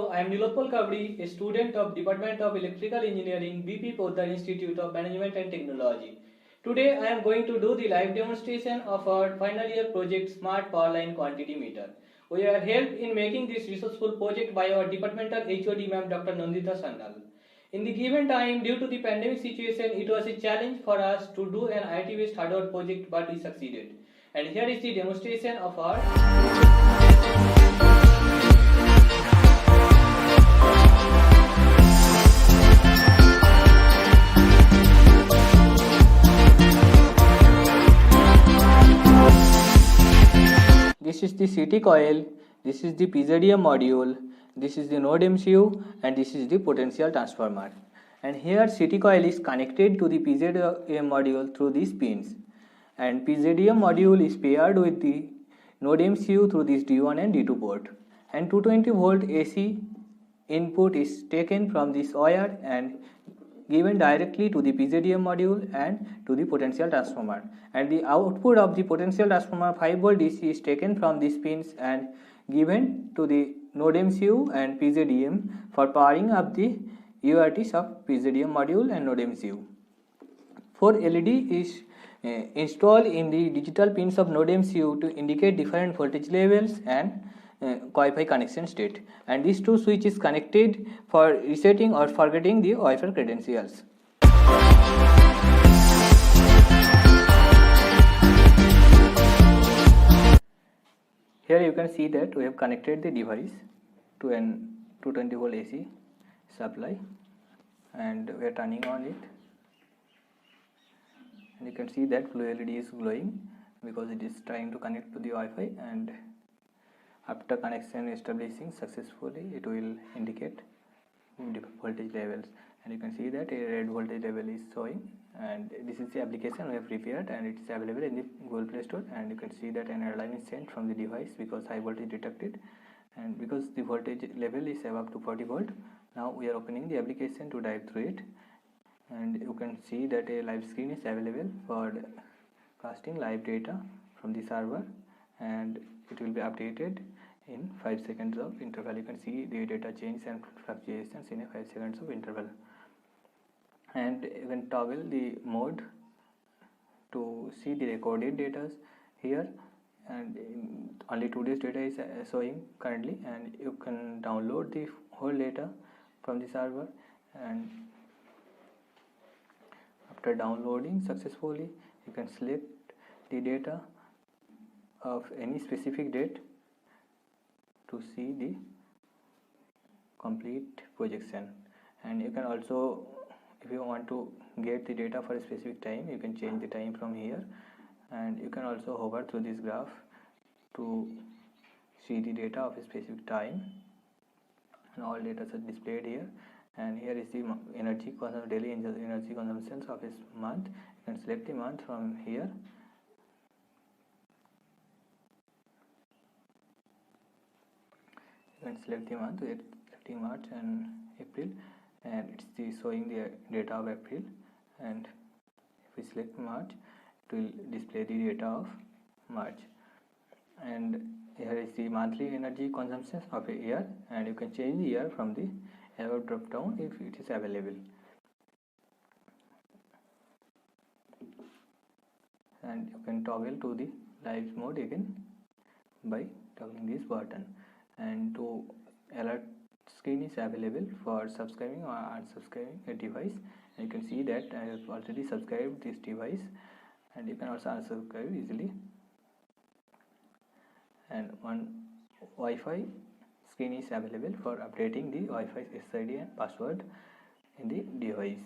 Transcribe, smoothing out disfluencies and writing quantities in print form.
Hello, I am Nilotpal Kabdi, a student of Department of Electrical Engineering, BP Poddar Institute of Management and Technology. Today I am going to do the live demonstration of our final year project Smart Power Line Quantity Meter. We are helped in making this resourceful project by our departmental HOD ma'am Dr. Nandita Sandal. In the given time, due to the pandemic situation, it was a challenge for us to do an IT-based hardware project, but we succeeded. And here is the demonstration of our This is the CT coil, this is the PZDM module, this is the node MCU, and this is the potential transformer. And here CT coil is connected to the PZDM module through these pins. And PZDM module is paired with the node MCU through this D1 and D2 port. And 220 volt AC input is taken from this wire and given directly to the PZDM module and to the potential transformer, and the output of the potential transformer 5 volt DC is taken from these pins and given to the node MCU and PZDM for powering up the UARTs of PZDM module and node MCU. 4 LED is installed in the digital pins of node MCU to indicate different voltage levels and Wi-Fi connection state, and these two switches connected for resetting or forgetting the Wi-Fi credentials. Here you can see that we have connected the device to an 220 volt AC supply, and we are turning on it, and you can see that blue LED is glowing because it is trying to connect to the Wi-Fi, and after connection establishing successfully, it will indicate different voltage levels, and you can see that a red voltage level is showing, and this is the application we have prepared and it is available in the Google Play Store, and you can see that an alarm is sent from the device because high voltage detected, and because the voltage level is above 240 volt. Now we are opening the application to dive through it, and you can see that a live screen is available for casting live data from the server, and it will be updated in 5 seconds of interval. You can see the data change and fluctuations in a 5 seconds of interval, and you can toggle the mode to see the recorded data here, and only 2 days data is showing currently, and you can download the whole data from the server, and after downloading successfully you can select the data of any specific date to see the complete projection. And you can also, if you want to get the data for a specific time, you can change the time from here, and you can also hover through this graph to see the data of a specific time, and all data are displayed here. And here is the energy daily energy consumptions of this month. You can select the month from here, you can select the month, selecting March and April, and it's the showing the data of April, and if we select March it will display the data of March, and here is the monthly energy consumption of a year, and you can change the year from the above drop down if it is available, and you can toggle to the live mode again by toggling this button. And to alert screen is available for subscribing or unsubscribing a device, and you can see that I have already subscribed this device, and you can also unsubscribe easily. And one Wi-Fi screen is available for updating the Wi-Fi SID and password in the device.